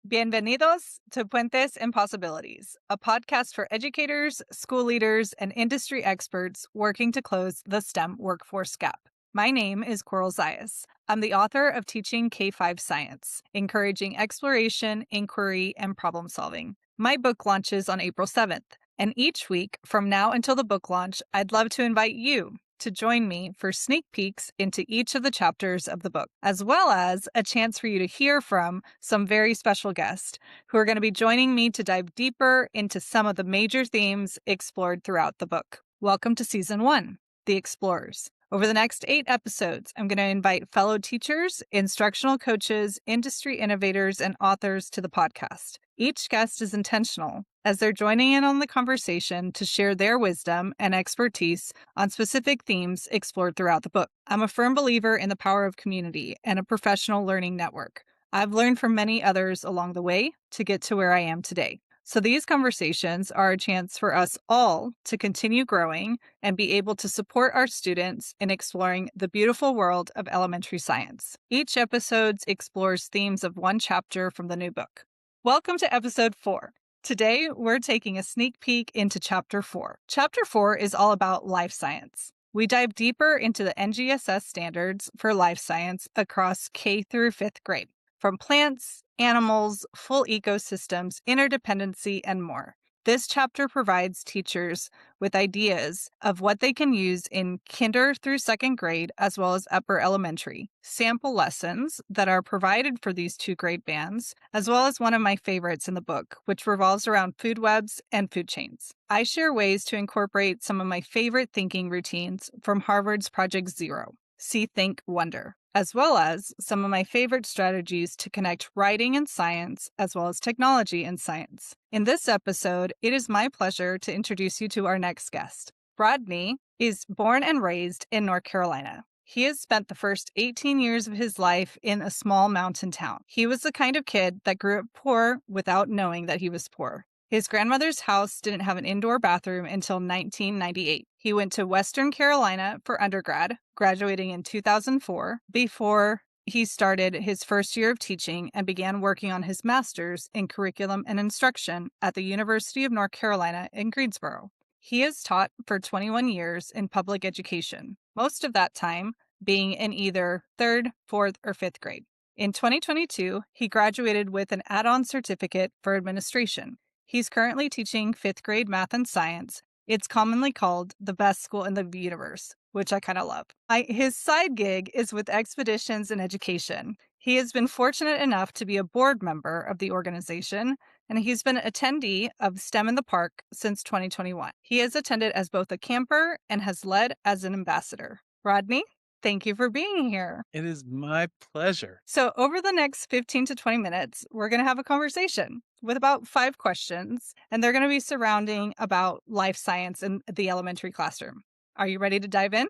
Bienvenidos to Puentes and Possibilities, a podcast for educators, school leaders, and industry experts working to close the STEM workforce gap. My name is Zayas. I'm the author of Teaching K-5 Science, encouraging exploration, inquiry, and problem solving. My book launches on April 7th, and each week from now until the book launch, I'd love to invite you to join me for sneak peeks into each of the chapters of the book, as well as a chance for you to hear from some very special guests who are going to be joining me to dive deeper into some of the major themes explored throughout the book. Welcome to Season 1, The Explorers. Over the next 8 episodes, I'm going to invite fellow teachers, instructional coaches, industry innovators, and authors to the podcast. Each guest is intentional, as they're joining in on the conversation to share their wisdom and expertise on specific themes explored throughout the book. I'm a firm believer in the power of community and a professional learning network. I've learned from many others along the way to get to where I am today. So these conversations are a chance for us all to continue growing and be able to support our students in exploring the beautiful world of elementary science. Each episode explores themes of one chapter from the new book. Welcome to episode 4. Today, we're taking a sneak peek into Chapter 4. Chapter 4 is all about life science. We dive deeper into the NGSS standards for life science across K through 5th grade, from plants, animals, full ecosystems, interdependency, and more. This chapter provides teachers with ideas of what they can use in kinder through 2nd grade as well as upper elementary, sample lessons that are provided for these 2 grade bands, as well as one of my favorites in the book, which revolves around food webs and food chains. I share ways to incorporate some of my favorite thinking routines from Harvard's Project Zero, See, Think, Wonder, as well as some of my favorite strategies to connect writing and science, as well as technology and science. In this episode, it is my pleasure to introduce you to our next guest. Rodney is born and raised in North Carolina. He has spent the first 18 years of his life in a small mountain town. He was the kind of kid that grew up poor without knowing that he was poor. His grandmother's house didn't have an indoor bathroom until 1998. He went to Western Carolina for undergrad, graduating in 2004, before he started his first year of teaching and began working on his master's in curriculum and instruction at the University of North Carolina in Greensboro. He has taught for 21 years in public education, most of that time being in either 3rd, 4th, or 5th grade. In 2022, he graduated with an add-on certificate for administration. He's currently teaching 5th grade math and science. It's commonly called the best school in the universe, which I kind of love. His side gig is with Expeditions in Education. He has been fortunate enough to be a board member of the organization, and he's been an attendee of STEM in the Park since 2021. He has attended as both a camper and has led as an ambassador. Rodney, thank you for being here. It is my pleasure. So over the next 15 to 20 minutes, we're going to have a conversation with about 5 questions, and they're going to be surrounding about life science in the elementary classroom. Are you ready to dive in?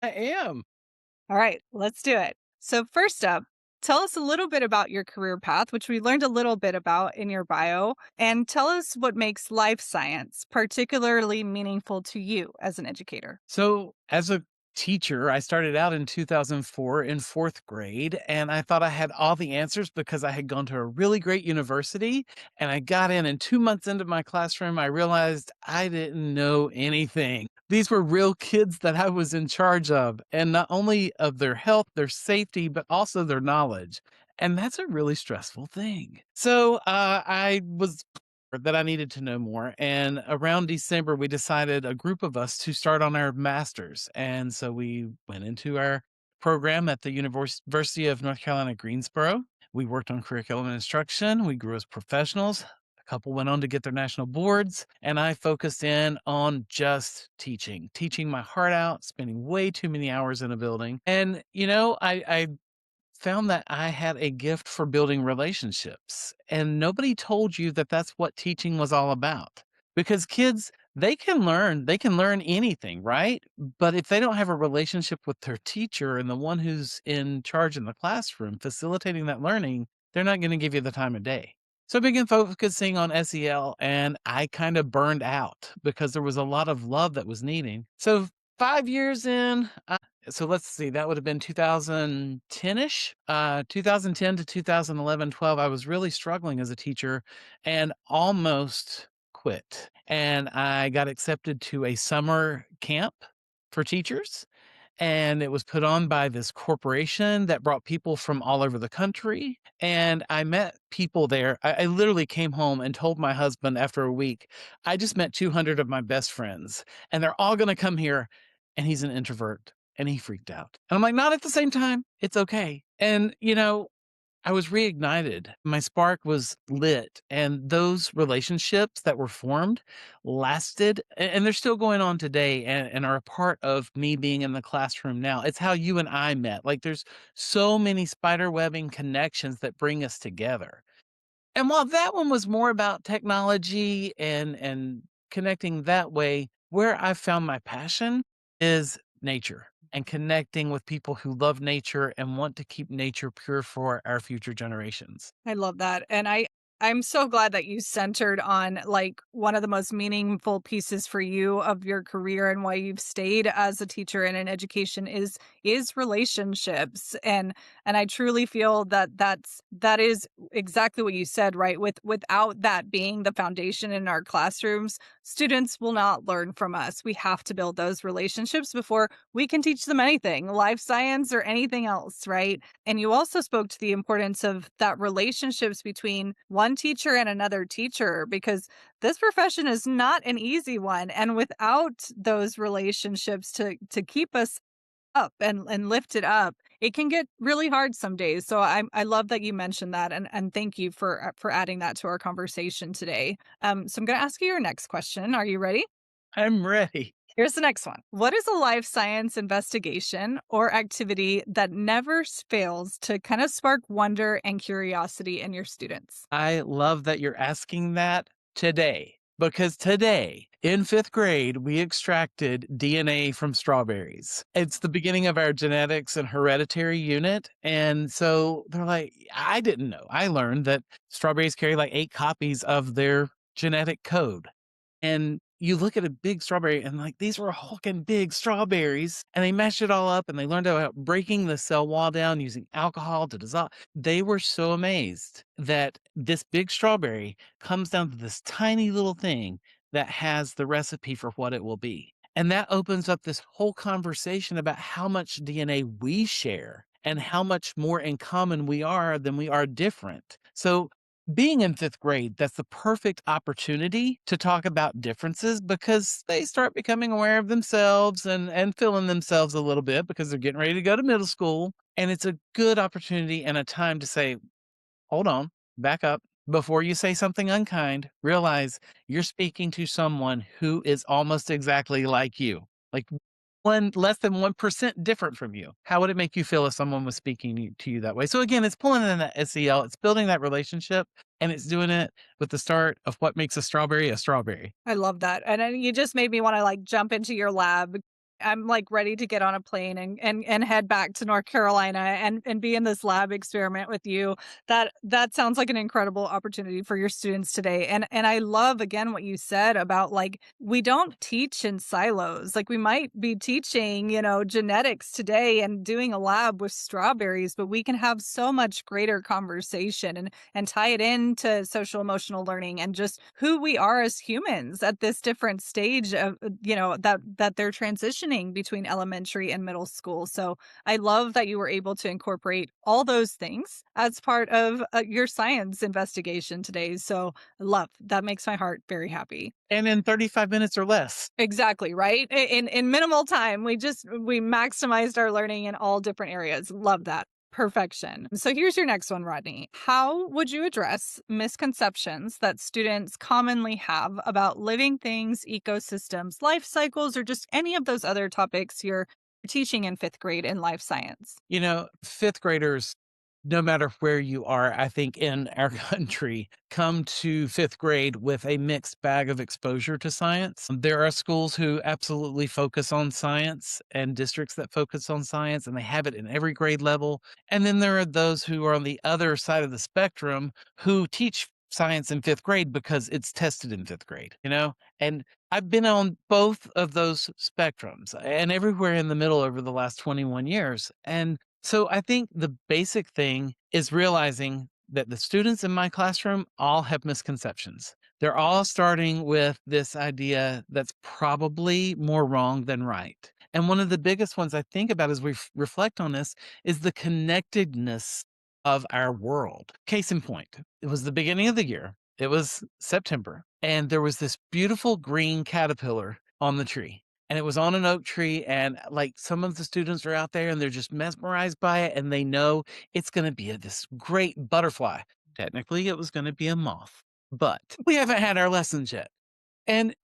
I am. All right, let's do it. So first up, tell us a little bit about your career path, which we learned a little bit about in your bio, and tell us what makes life science particularly meaningful to you as an educator. So, as a teacher, I started out in 2004 in 4th grade, and I thought I had all the answers because I had gone to a really great university. And I got in, and 2 months into my classroom, I realized I didn't know anything. These were real kids that I was in charge of, and not only of their health, their safety, but also their knowledge. And that's a really stressful thing. So I was that I needed to know more. And around December, we decided, a group of us, to start on our masters. And so we went into our program at the University of North Carolina, Greensboro. We worked on curriculum and instruction. We grew as professionals. A couple went on to get their national boards, and I focused in on just teaching my heart out, spending way too many hours in a building. And, I found that I had a gift for building relationships. And nobody told you that that's what teaching was all about. Because kids, they can learn anything, right? But if they don't have a relationship with their teacher and the one who's in charge in the classroom facilitating that learning, they're not going to give you the time of day. So I began focusing on SEL, and I kind of burned out because there was a lot of love that was needing. So 5 years in, So let's see, that would have been 2010-ish, 2010 to 2011, 12. I was really struggling as a teacher and almost quit. And I got accepted to a summer camp for teachers, and it was put on by this corporation that brought people from all over the country. And I met people there. I literally came home and told my husband after a week, I just met 200 of my best friends, and they're all going to come here. And he's an introvert. And he freaked out. And I'm like, not at the same time. It's okay. And, I was reignited. My spark was lit, and those relationships that were formed lasted, and they're still going on today and are a part of me being in the classroom now. It's how you and I met. Like there's so many spider webbing connections that bring us together. And while that one was more about technology and connecting that way, where I found my passion is nature and connecting with people who love nature and want to keep nature pure for our future generations. I love that. And I'm so glad that you centered on like one of the most meaningful pieces for you of your career and why you've stayed as a teacher and in education is relationships. And I truly feel that that is exactly what you said, right? Without that being the foundation in our classrooms, students will not learn from us. We have to build those relationships before we can teach them anything, life science or anything else, right? And you also spoke to the importance of that relationships between one teacher and another teacher because this profession is not an easy one. And without those relationships to keep us up and lift it up, it can get really hard some days. So I love that you mentioned that and thank you for adding that to our conversation today. So I'm gonna ask you your next question. Are you ready? I'm ready. Here's the next one. What is a life science investigation or activity that never fails to kind of spark wonder and curiosity in your students? I love that you're asking that today because today in fifth grade, we extracted DNA from strawberries. It's the beginning of our genetics and hereditary unit. And so they're like, I didn't know. I learned that strawberries carry like 8 copies of their genetic code. And you look at a big strawberry and like these were hulking big strawberries and they mashed it all up and they learned about breaking the cell wall down using alcohol to dissolve. They were so amazed that this big strawberry comes down to this tiny little thing that has the recipe for what it will be. And that opens up this whole conversation about how much DNA we share and how much more in common we are than we are different. So being in fifth grade, that's the perfect opportunity to talk about differences because they start becoming aware of themselves and feeling themselves a little bit because they're getting ready to go to middle school. And it's a good opportunity and a time to say, hold on, back up. Before you say something unkind, realize you're speaking to someone who is almost exactly like you. Like one less than 1% different from you. How would it make you feel if someone was speaking to you that way? So again, it's pulling in that SEL, it's building that relationship, and it's doing it with the start of what makes a strawberry a strawberry. I love that. And then you just made me want to like jump into your lab. I'm like ready to get on a plane and head back to North Carolina and be in this lab experiment with you. That sounds like an incredible opportunity for your students today. And I love again what you said about like we don't teach in silos. Like we might be teaching, genetics today and doing a lab with strawberries, but we can have so much greater conversation and tie it into social emotional learning and just who we are as humans at this different stage of that they're transitioning between elementary and middle school. So I love that you were able to incorporate all those things as part of your science investigation today. So love that, makes my heart very happy. And in 35 minutes or less. Exactly, right? In minimal time, we maximized our learning in all different areas. Love that. Perfection. So here's your next one, Rodney. How would you address misconceptions that students commonly have about living things, ecosystems, life cycles, or just any of those other topics you're teaching in fifth grade in life science? Fifth graders, no matter where you are, I think in our country, come to fifth grade with a mixed bag of exposure to science. There are schools who absolutely focus on science and districts that focus on science, and they have it in every grade level. And then there are those who are on the other side of the spectrum who teach science in 5th grade because it's tested in 5th grade, you know? And I've been on both of those spectrums and everywhere in the middle over the last 21 years. And so I think the basic thing is realizing that the students in my classroom all have misconceptions. They're all starting with this idea that's probably more wrong than right. And one of the biggest ones I think about as we reflect on this is the connectedness of our world. Case in point, it was the beginning of the year. It was September, and there was this beautiful green caterpillar on the tree. And it was on an oak tree. And like some of the students are out there and they're just mesmerized by it. And they know it's going to be this great butterfly. Technically, it was going to be a moth, but we haven't had our lessons yet. And,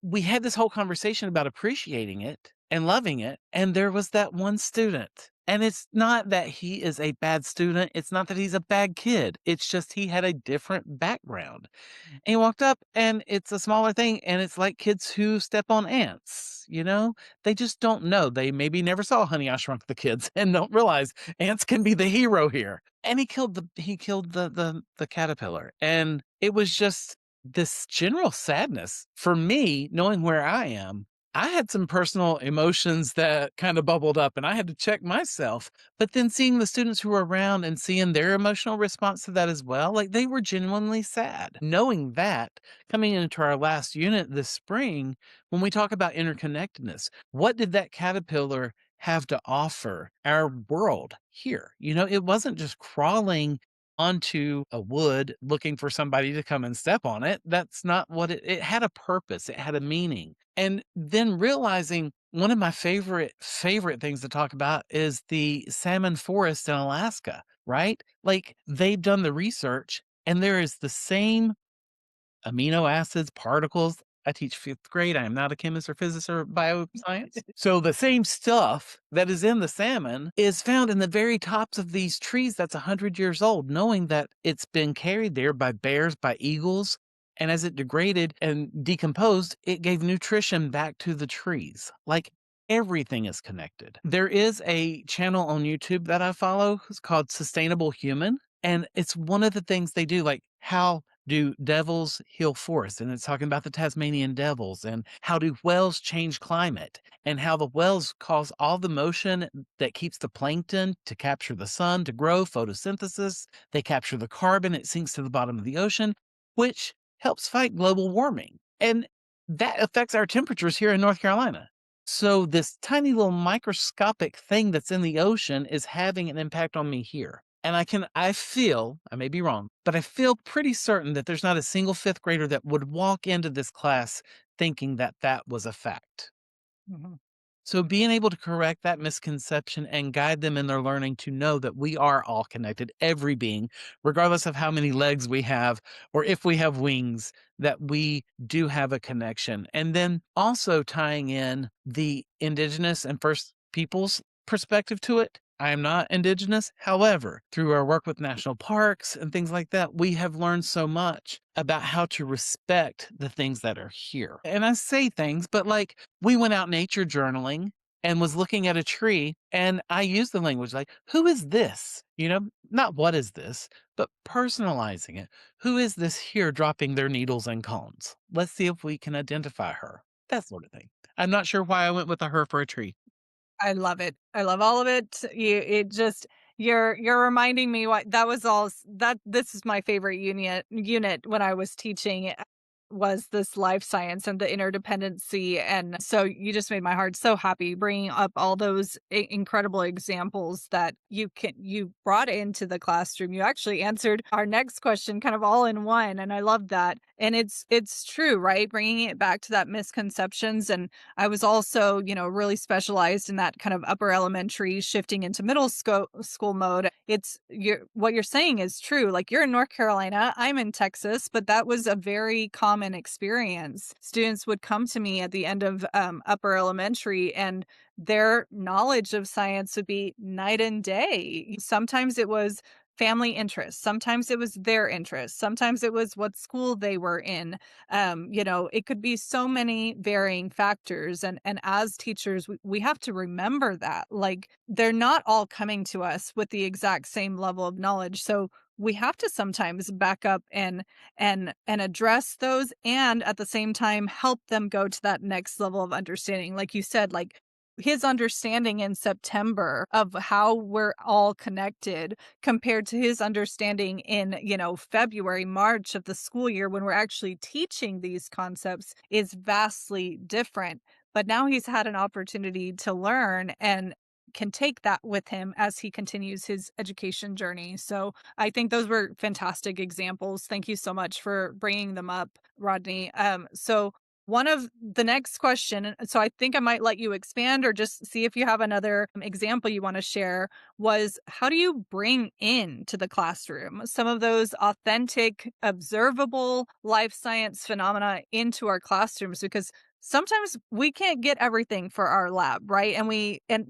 we had this whole conversation about appreciating it and loving it. And there was that one student. And it's not that he is a bad student. It's not that he's a bad kid. It's just he had a different background. And he walked up and it's a smaller thing. And it's like kids who step on ants, they just don't know. They maybe never saw Honey, I Shrunk the Kids and don't realize ants can be the hero here. And he killed the caterpillar. And it was just this general sadness for me, knowing where I am. I had some personal emotions that kind of bubbled up and I had to check myself. But then seeing the students who were around and seeing their emotional response to that as well, like they were genuinely sad. Knowing that coming into our last unit this spring, when we talk about interconnectedness, what did that caterpillar have to offer our world here? It wasn't just crawling onto a wood looking for somebody to come and step on it. That's not what it had a purpose. It had a meaning. And then realizing one of my favorite things to talk about is the salmon forest in Alaska, right? Like they've done the research and there is the same amino acids, particles. I teach 5th grade. I am not a chemist or physicist or bioscience. So the same stuff that is in the salmon is found in the very tops of these trees that's 100 years old, knowing that it's been carried there by bears, by eagles. And as it degraded and decomposed, it gave nutrition back to the trees. Like everything is connected. There is a channel on YouTube that I follow. It's called Sustainable Human. And it's one of the things they do, like how do devils heal forests? And it's talking about the Tasmanian devils and how do whales change climate and how the whales cause all the motion that keeps the plankton to capture the sun, to grow, photosynthesis. They capture the carbon, it sinks to the bottom of the ocean, which helps fight global warming. And that affects our temperatures here in North Carolina. So this tiny little microscopic thing that's in the ocean is having an impact on me here. And I feel, I may be wrong, but I feel pretty certain that there's not a single 5th grader that would walk into this class thinking that that was a fact. Mhm. So being able to correct that misconception and guide them in their learning to know that we are all connected, every being, regardless of how many legs we have or if we have wings, that we do have a connection. And then also tying in the indigenous and first peoples perspective to it. I am not indigenous. However, through our work with national parks and things like that, we have learned so much about how to respect the things that are here. And I say things, but like we went out nature journaling and was looking at a tree and I used the language like, who is this? Not what is this, but personalizing it. Who is this here dropping their needles and cones? Let's see if we can identify her. That sort of thing. I'm not sure why I went with a her for a tree. I love it. I love all of it. It just you're reminding me what that was all that this is my favorite unit when I was teaching was this life science and the interdependency. And so you just made my heart so happy bringing up all those incredible examples that you brought into the classroom. You actually answered our next question kind of all in one. And I love that. And it's true, right? Bringing it back to that misconceptions. And I was also, really specialized in that kind of upper elementary shifting into school mode. What you're saying is true. Like you're in North Carolina, I'm in Texas, but that was a very common experience. Students would come to me at the end of upper elementary and their knowledge of science would be night and day. Sometimes it was family interest. Sometimes it was their interest. Sometimes it was what school they were in. It could be so many varying factors. And as teachers, we have to remember that. Like they're not all coming to us with the exact same level of knowledge. So we have to sometimes back up and address those, and at the same time help them go to that next level of understanding. Like you said, like his understanding in September of how we're all connected compared to his understanding in, February, March of the school year when we're actually teaching these concepts is vastly different. But now he's had an opportunity to learn and can take that with him as he continues his education journey. So I think those were fantastic examples. Thank you so much for bringing them up, Rodney. So one of the next question, so I think I might let you expand or just see if you have another example you want to share, was how do you bring in to the classroom some of those authentic, observable life science phenomena into our classrooms? Because sometimes we can't get everything for our lab, right?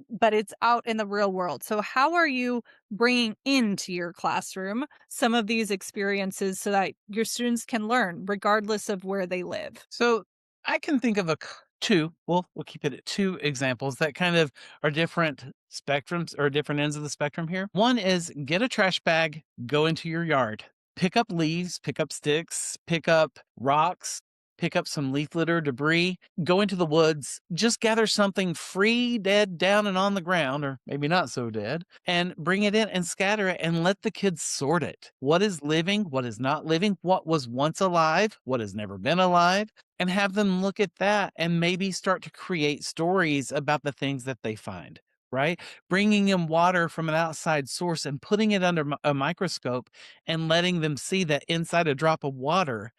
But it's out in the real world. So how are you bringing into your classroom some of these experiences so that your students can learn regardless of where they live? So I can think of two, we'll keep it at two examples that kind of are different spectrums or different ends of the spectrum here. One is get a trash bag, go into your yard, pick up leaves, pick up sticks, pick up rocks, pick up some leaf litter, debris, go into the woods, just gather something free, dead, down and on the ground, or maybe not so dead, and bring it in and scatter it and let the kids sort it. What is living? What is not living? What was once alive? What has never been alive? And have them look at that and maybe start to create stories about the things that they find, right? Bringing in water from an outside source and putting it under a microscope and letting them see that inside a drop of water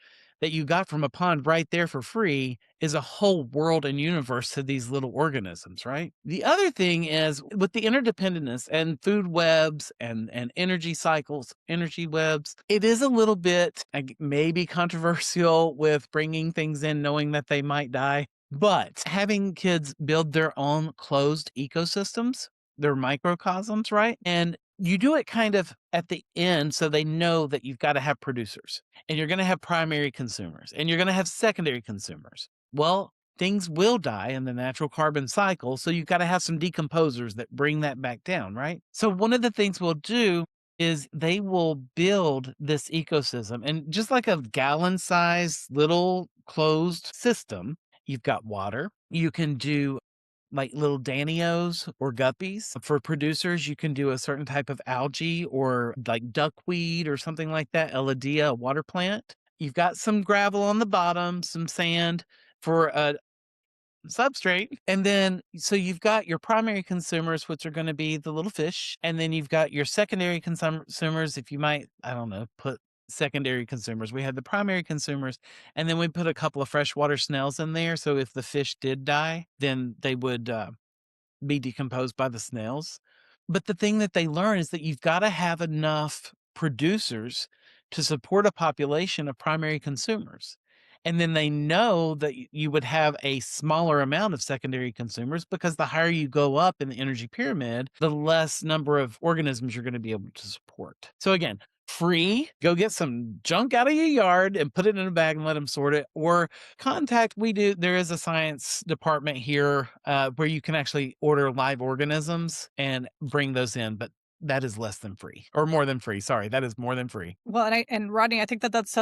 that you got from a pond right there for free is a whole world and universe to these little organisms, right? The other thing is with the interdependence and food webs and energy cycles, energy webs, it is a little bit maybe controversial with bringing things in knowing that they might die. But having kids build their own closed ecosystems, their microcosms, right? And you do it kind of at the end so they know that you've got to have producers and you're going to have primary consumers and you're going to have secondary consumers. Well, things will die in the natural carbon cycle. So you've got to have some decomposers that bring that back down, right? So one of the things we'll do is they will build this ecosystem. And just like a gallon size little closed system, you've got water. You can do like little danios or guppies. For producers, you can do a certain type of algae or like duckweed or something like that, Eladia, a water plant. You've got some gravel on the bottom, some sand for a substrate. And then, so you've got your primary consumers, which are going to be the little fish. And then you've got your secondary consumers, if you might, I don't know, put secondary consumers. We had the primary consumers, and then we put a couple of freshwater snails in there. So if the fish did die, then they would be decomposed by the snails. But the thing that they learn is that you've got to have enough producers to support a population of primary consumers. And then they know that you would have a smaller amount of secondary consumers because the higher you go up in the energy pyramid, the less number of organisms you're going to be able to support. So again, free, go get some junk out of your yard and put it in a bag and let them sort it, or there is a science department here where you can actually order live organisms and bring those in, but that is less than free or more than free. Sorry, that is more than free. Well, and Rodney, I think that's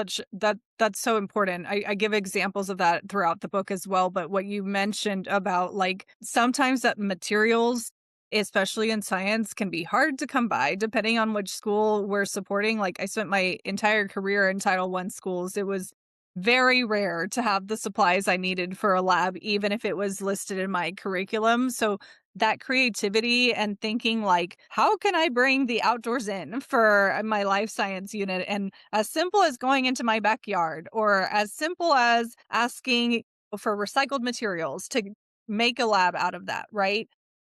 so important. I give examples of that throughout the book as well. But what you mentioned about like sometimes that materials, especially in science, can be hard to come by depending on which school we're supporting. Like I spent my entire career in Title I schools. It was very rare to have the supplies I needed for a lab, even if it was listed in my curriculum. So that creativity and thinking like, how can I bring the outdoors in for my life science unit? And as simple as going into my backyard, or as simple as asking for recycled materials to make a lab out of that, right?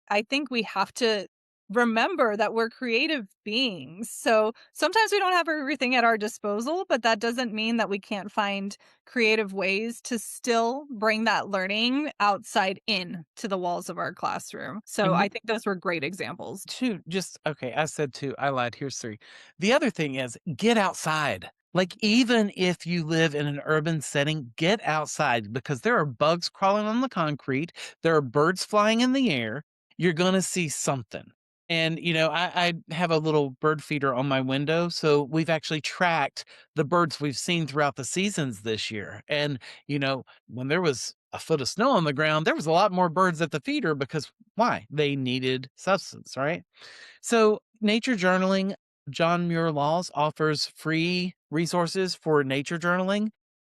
I think we have to remember that we're creative beings. So sometimes we don't have everything at our disposal, but that doesn't mean that we can't find creative ways to still bring that learning outside in to the walls of our classroom. So And I think those were great examples. two, just okay, I said two, I lied. Here's three. The other thing is get outside. Like, even if you live in an urban setting, get outside because there are bugs crawling on the concrete, there are birds flying in the air. You're going to see something. And, I have a little bird feeder on my window. So we've actually tracked the birds we've seen throughout the seasons this year. And, when there was a foot of snow on the ground, there was a lot more birds at the feeder because why? They needed substance, right? So, nature journaling, John Muir Laws offers free resources for nature journaling.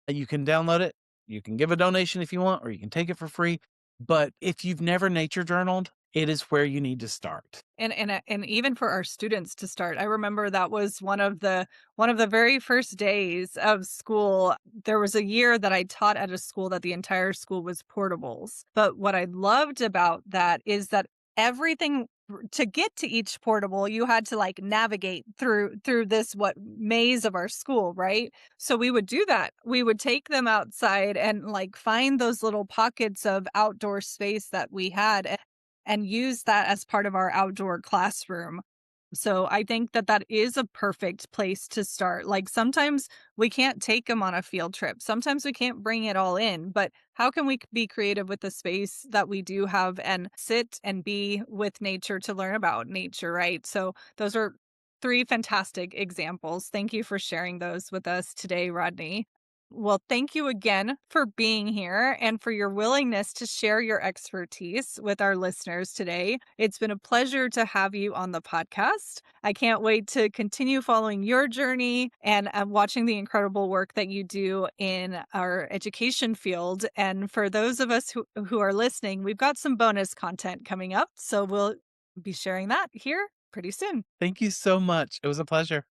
You can download it. You can give a donation if you want, or you can take it for free. But if you've never nature journaled, it is where you need to start. And even for our students to start, I remember that was one of the very first days of school. There was a year that I taught at a school that the entire school was portables. But what I loved about that is that everything to get to each portable, you had to like navigate through this what maze of our school, right? So we would do that. We would take them outside and like find those little pockets of outdoor space that we had and use that as part of our outdoor classroom. So I think that that is a perfect place to start. Like sometimes we can't take them on a field trip. Sometimes we can't bring it all in, but how can we be creative with the space that we do have and sit and be with nature to learn about nature, right? So those are three fantastic examples. Thank you for sharing those with us today, Rodney. Well, thank you again for being here and for your willingness to share your expertise with our listeners today. It's been a pleasure to have you on the podcast. I can't wait to continue following your journey and watching the incredible work that you do in our education field. And for those of us who are listening, we've got some bonus content coming up. So we'll be sharing that here pretty soon. Thank you so much. It was a pleasure.